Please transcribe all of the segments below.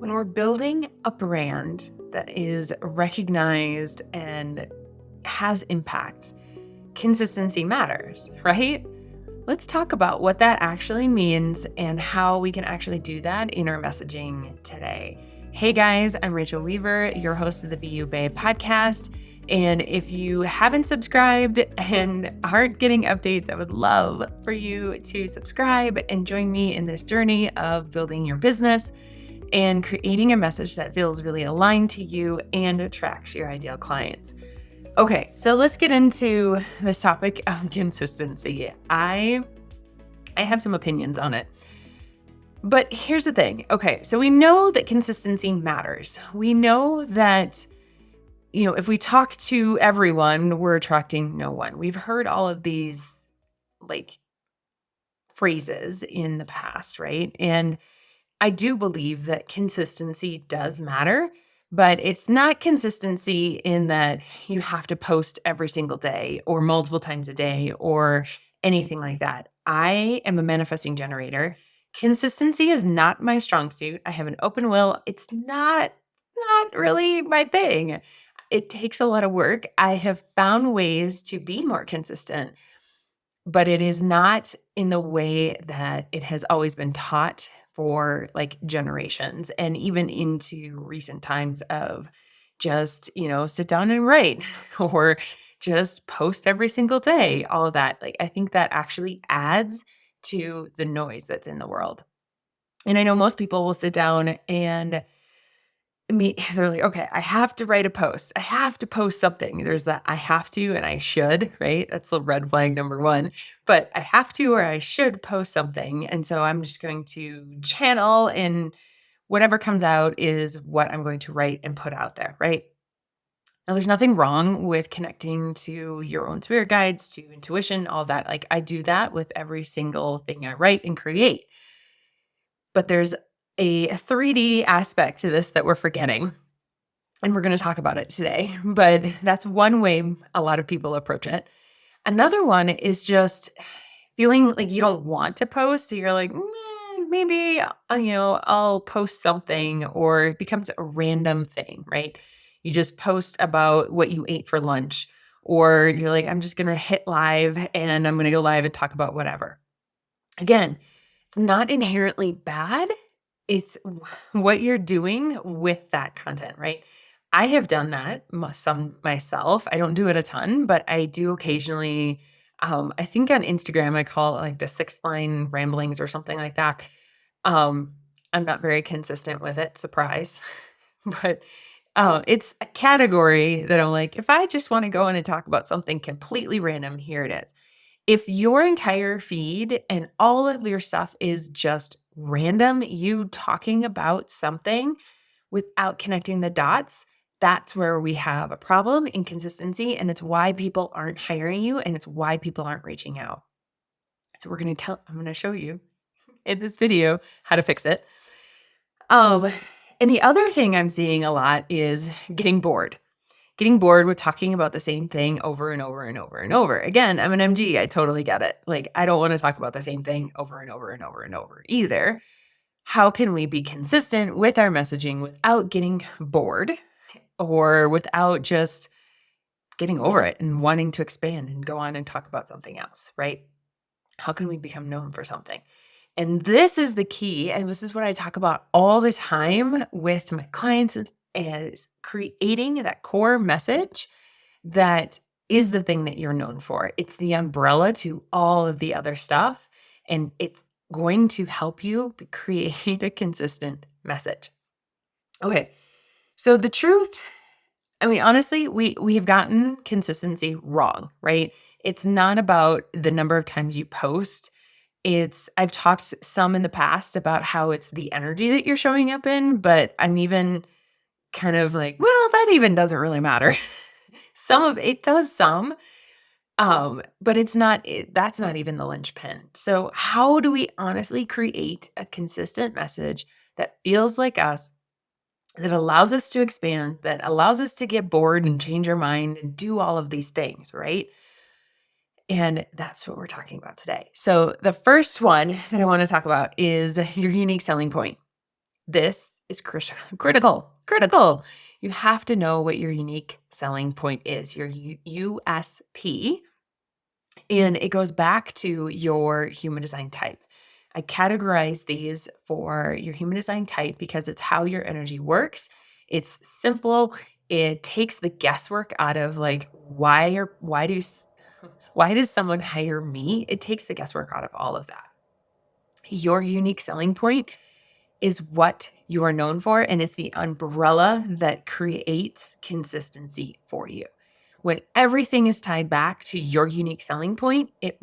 When we're building a brand that is recognized and has impact, consistency matters, right? Let's talk about what that actually means and how we can actually do that in our messaging today. Hey guys, I'm Rachael Weaver, your host of the BU Babe podcast. And if you haven't subscribed and aren't getting updates, I would love for you to subscribe and join me in this journey of building your business and creating a message that feels really aligned to you and attracts your ideal clients. Okay, so let's get into this topic of consistency. I have some opinions on it. But here's the thing. Okay, so we know that consistency matters. We know that, if we talk to everyone, we're attracting no one. We've heard all of these phrases in the past, right? And I do believe that consistency does matter, but it's not consistency in that you have to post every single day or multiple times a day or anything like that. I am a manifesting generator. Consistency is not my strong suit. I have an open will. It's not really my thing. It takes a lot of work. I have found ways to be more consistent, but it is not in the way that it has always been taught for generations and even into recent times of just, sit down and write or just post every single day, all of that. I think that actually adds to the noise that's in the world. And I know most people will sit down and they're like, okay, I have to write a post. I have to post something. There's that I have to and I should, right? That's the red flag number one. But I have to or I should post something. And so I'm just going to channel, and whatever comes out is what I'm going to write and put out there, right? Now, there's nothing wrong with connecting to your own spirit guides, to intuition, all that. I do that with every single thing I write and create. But there's a 3D aspect to this that we're forgetting. And we're going to talk about it today. But that's one way a lot of people approach it. Another one is just feeling like you don't want to post. So you're like, maybe, I'll post something, or it becomes a random thing, right? You just post about what you ate for lunch, or you're like, I'm just going to hit live and I'm going to go live and talk about whatever. Again, it's not inherently bad. It's what you're doing with that content, right? I have done that some myself. I don't do it a ton, but I do occasionally. I think on Instagram, I call it the 6th-line ramblings or something like that. I'm not very consistent with it, surprise. But it's a category that I'm like, if I just want to go in and talk about something completely random, here it is. If your entire feed and all of your stuff is just random, you talking about something without connecting the dots, that's where we have a problem, inconsistency, and it's why people aren't hiring you, and it's why people aren't reaching out. So I'm going to show you in this video how to fix it. And the other thing I'm seeing a lot is getting bored with talking about the same thing over and over and over and over. Again, I'm an MG. I totally get it. I don't want to talk about the same thing over and over and over and over either. How can we be consistent with our messaging without getting bored or without just getting over it and wanting to expand and go on and talk about something else, right? How can we become known for something? And this is the key. And this is what I talk about all the time with my clients, is creating that core message that is the thing that you're known for. It's the umbrella to all of the other stuff. And it's going to help you create a consistent message. Okay. So the truth, honestly, we have gotten consistency wrong, right? It's not about the number of times you post. I've talked some in the past about how it's the energy that you're showing up in, but I'm even kind of like, well, that even doesn't really matter. Some of it does some, but that's not even the linchpin. So how do we honestly create a consistent message that feels like us, that allows us to expand, that allows us to get bored and change our mind and do all of these things, right? And that's what we're talking about today. So the first one that I want to talk about is your unique selling point. This is critical. You have to know what your unique selling point is, your USP, and it goes back to your human design type. I categorize these for your human design type because it's how your energy works. It's simple. It takes the guesswork out of like why does someone hire me? It takes the guesswork out of all of that. Your unique selling point is what you are known for, and it's the umbrella that creates consistency for you. When everything is tied back to your unique selling point, it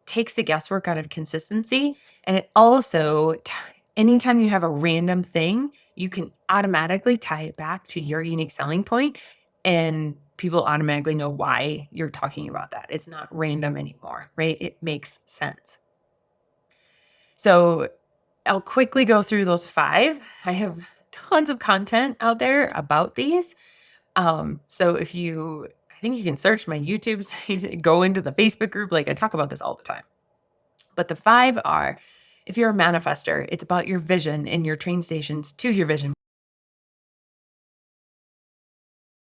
takes the guesswork out of consistency, and it also anytime you have a random thing, you can automatically tie it back to your unique selling point, and people automatically know why you're talking about that. It's not random anymore, right? It makes sense. So I'll quickly go through those 5. I have tons of content out there about these. So I think you can search my YouTube, go into the Facebook group. Like I talk about this all the time. But the 5 are, if you're a manifester, it's about your vision and your train stations to your vision.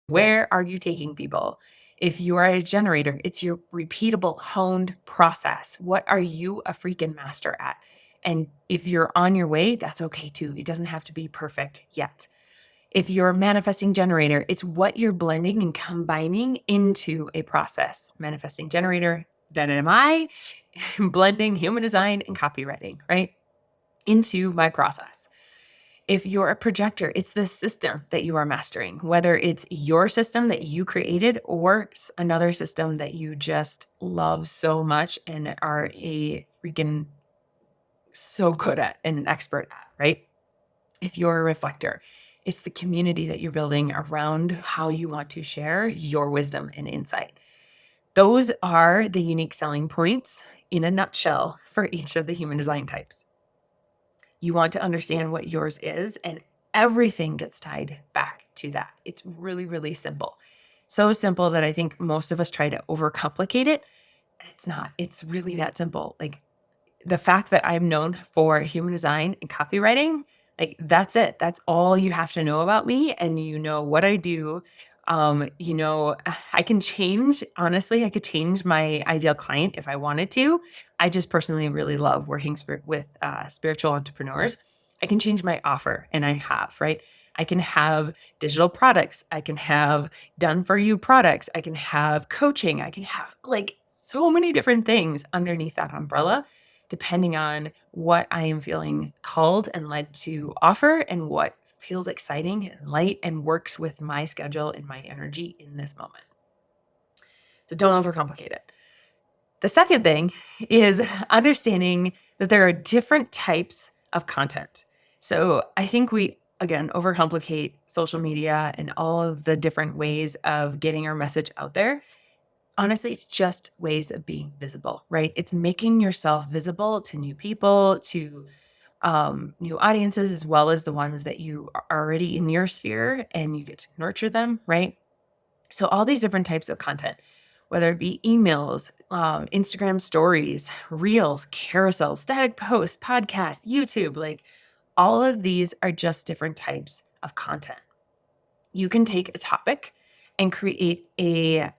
Where are you taking people? If you are a generator, it's your repeatable, honed process. What are you a freaking master at? And if you're on your way, that's okay too. It doesn't have to be perfect yet. If you're a manifesting generator, it's what you're blending and combining into a process. Manifesting generator, that am I, blending human design and copywriting, right? Into my process. If you're a projector, it's the system that you are mastering, whether it's your system that you created or another system that you just love so much and are a freaking so good at and an expert at, right? If you're a reflector, it's the community that you're building around how you want to share your wisdom and insight. Those are the unique selling points in a nutshell for each of the human design types. You want to understand what yours is, and everything gets tied back to that. It's really, really simple. So simple that I think most of us try to overcomplicate it. It's not. It's really that simple. Like the fact that I'm known for human design and copywriting, like that's it. That's all you have to know about me. And you know what I do. I can change, honestly, I could change my ideal client if I wanted to. I just personally really love working with spiritual entrepreneurs. I can change my offer, and I have, right? I can have digital products. I can have done for you products. I can have coaching. I can have like so many different things underneath that umbrella, depending on what I am feeling called and led to offer and what feels exciting and light and works with my schedule and my energy in this moment. So don't overcomplicate it. The second thing is understanding that there are different types of content. So I think we, again, overcomplicate social media and all of the different ways of getting our message out there. Honestly, it's just ways of being visible, right? It's making yourself visible to new people, to new audiences, as well as the ones that you are already in your sphere and you get to nurture them, right? So all these different types of content, whether it be emails, Instagram stories, reels, carousels, static posts, podcasts, YouTube, like all of these are just different types of content. You can take a topic and create a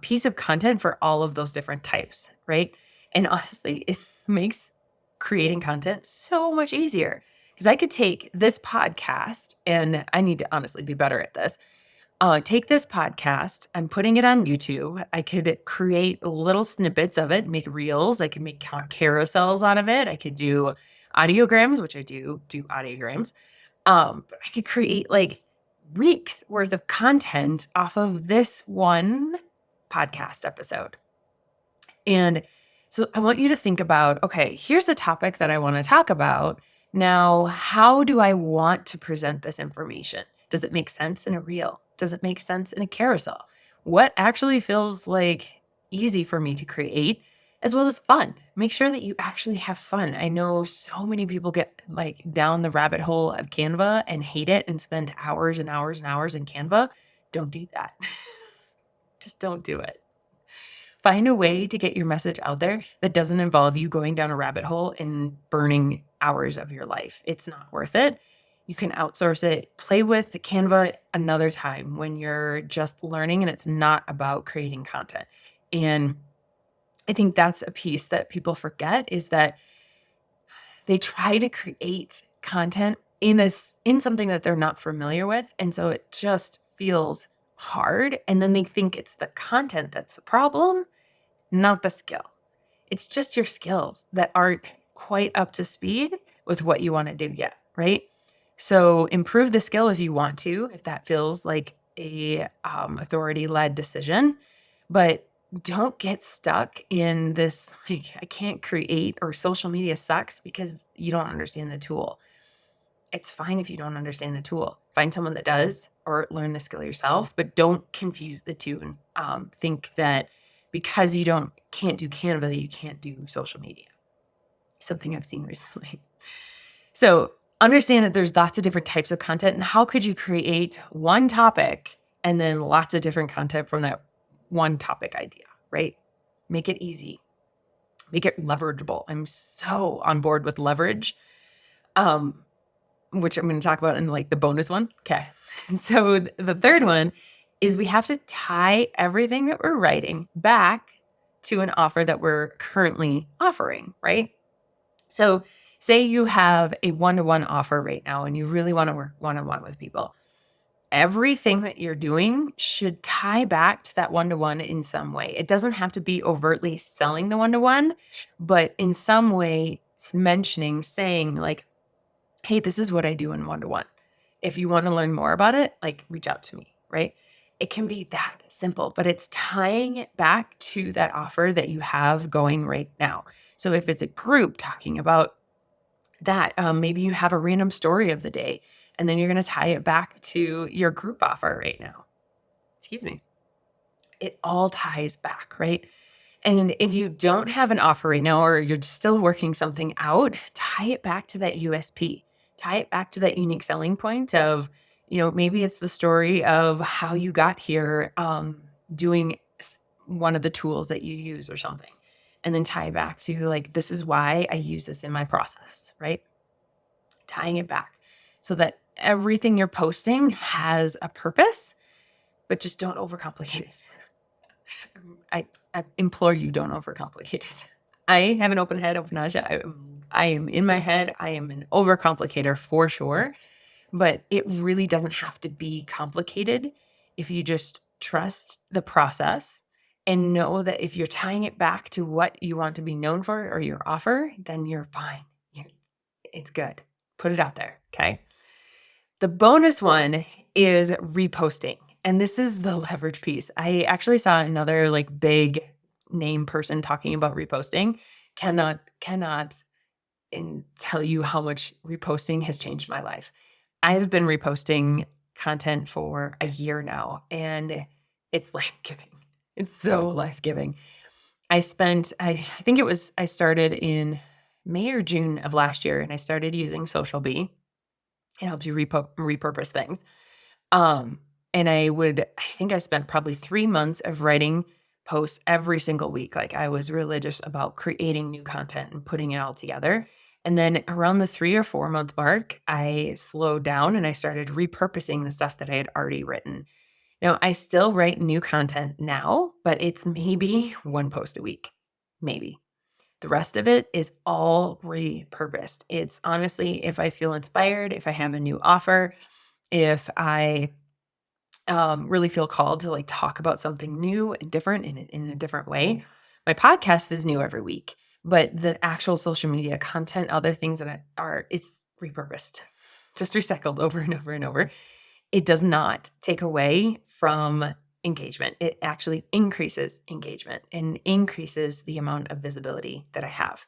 piece of content for all of those different types, right? And honestly, it makes creating content so much easier because I could take this podcast, and I need to honestly be better at this. Take this podcast, I'm putting it on YouTube. I could create little snippets of it, make reels. I could make carousels out of it. I could do audiograms, which I do audiograms. But I could create like weeks worth of content off of this one podcast episode. And so I want you to think about, okay, here's the topic that I want to talk about. Now, how do I want to present this information? Does it make sense in a reel? Does it make sense in a carousel? What actually feels like easy for me to create as well as fun? Make sure that you actually have fun. I know so many people get like down the rabbit hole of Canva and hate it and spend hours and hours and hours in Canva. Don't do that. Just don't do it. Find a way to get your message out there that doesn't involve you going down a rabbit hole and burning hours of your life. It's not worth it. You can outsource it. Play with Canva another time when you're just learning and it's not about creating content. And I think that's a piece that people forget, is that they try to create content in something that they're not familiar with, and so it just feels hard, and then they think it's the content that's the problem, not the skill. It's just your skills that aren't quite up to speed with what you want to do yet, right? So improve the skill if you want to, if that feels like a authority-led decision, but don't get stuck in this, like, I can't create, or social media sucks because you don't understand the tool. It's fine if you don't understand the tool. Find someone that does, or learn the skill yourself, but don't confuse the two and think that because you can't do Canva, that you can't do social media. Something I've seen recently. So understand that there's lots of different types of content, and how could you create one topic and then lots of different content from that one topic idea, right? Make it easy. Make it leverageable. I'm so on board with leverage, which I'm going to talk about in like the bonus one. Okay. So the third one is we have to tie everything that we're writing back to an offer that we're currently offering, right? So say you have a one-to-one offer right now and you really want to work one-on-one with people. Everything that you're doing should tie back to that one-to-one in some way. It doesn't have to be overtly selling the one-to-one, but in some way saying like, hey, this is what I do in one-to-one. If you want to learn more about it, like, reach out to me, right? It can be that simple, but it's tying it back to that offer that you have going right now. So if it's a group talking about that, maybe you have a random story of the day, and then you're going to tie it back to your group offer right now. Excuse me. It all ties back, right? And if you don't have an offer right now, or you're still working something out, tie it back to that USP. Tie it back to that unique selling point of, maybe it's the story of how you got here, doing one of the tools that you use or something. And then tie it back to, like, this is why I use this in my process, right? Tying it back so that everything you're posting has a purpose, but just don't overcomplicate it. I implore you, don't overcomplicate it. I have an open head, open Naja. I am in my head. I am an overcomplicator for sure, but it really doesn't have to be complicated if you just trust the process and know that if you're tying it back to what you want to be known for or your offer, then you're fine. It's good. Put it out there. Okay. The bonus one is reposting. And this is the leverage piece. I actually saw another like big name person talking about reposting. Cannot tell you how much reposting has changed my life. I have been reposting content for a year now, and it's life-giving. It's so life-giving. I started in May or June of last year, and I started using Social Bee. It helps you repurpose things. And I think I spent probably 3 months of writing posts every single week. Like, I was religious about creating new content and putting it all together. And then around the 3 or 4 month mark, I slowed down and I started repurposing the stuff that I had already written. Now, I still write new content now, but it's maybe one post a week, maybe. The rest of it is all repurposed. It's honestly, if I feel inspired, if I have a new offer, if I really feel called to like talk about something new and different in a different way. My podcast is new every week, but the actual social media content, other things that it's repurposed, just recycled over and over and over. It does not take away from engagement. It actually increases engagement and increases the amount of visibility that I have.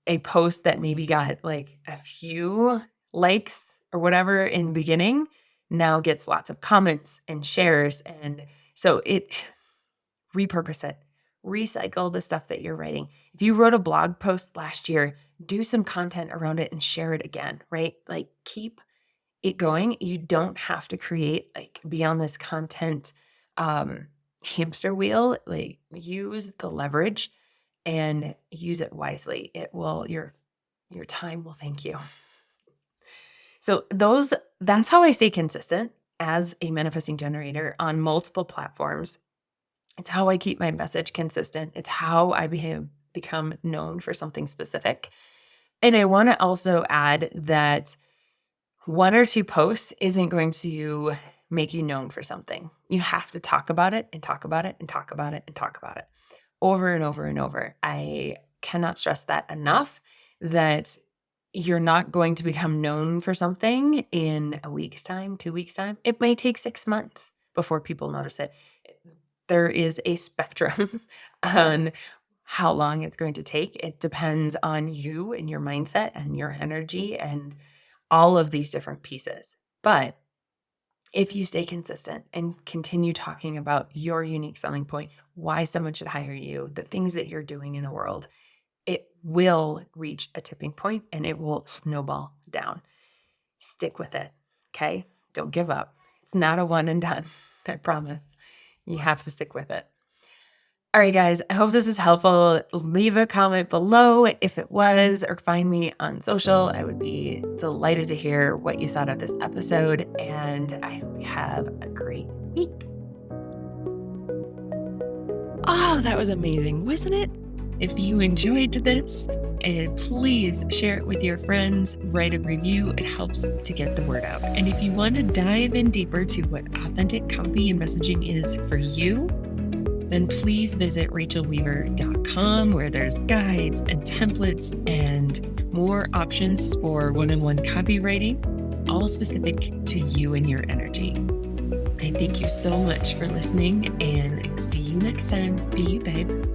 A post that maybe got like a few likes or whatever in the beginning now gets lots of comments and shares. And so repurpose it, recycle the stuff that you're writing. If you wrote a blog post last year, do some content around it and share it again, right? Like, keep it going. You don't have to be on this content hamster wheel. Like, use the leverage and use it wisely. Your time will thank you. So that's how I stay consistent as a manifesting generator on multiple platforms. It's how I keep my message consistent. It's how I become known for something specific. And I want to also add that one or two posts isn't going to make you known for something. You have to talk about it and talk about it and talk about it and talk about it over and over and over. I cannot stress that enough, that you're not going to become known for something in a week's time, 2 weeks' time. It may take 6 months before people notice it. There is a spectrum on how long it's going to take. It depends on you and your mindset and your energy and all of these different pieces. But if you stay consistent and continue talking about your unique selling point, why someone should hire you, the things that you're doing in the world, it will reach a tipping point and it will snowball down. Stick with it, okay? Don't give up. It's not a one and done, I promise. You have to stick with it. All right, guys, I hope this is helpful. Leave a comment below if it was, or find me on social. I would be delighted to hear what you thought of this episode, and I hope you have a great week. Oh, that was amazing, wasn't it? If you enjoyed this, and please share it with your friends, write a review. It helps to get the word out. And if you want to dive in deeper to what authentic copy and messaging is for you, then please visit RachaelWeaver.com, where there's guides and templates and more options for one-on-one copywriting, all specific to you and your energy. I thank you so much for listening, and see you next time. Be you, babe.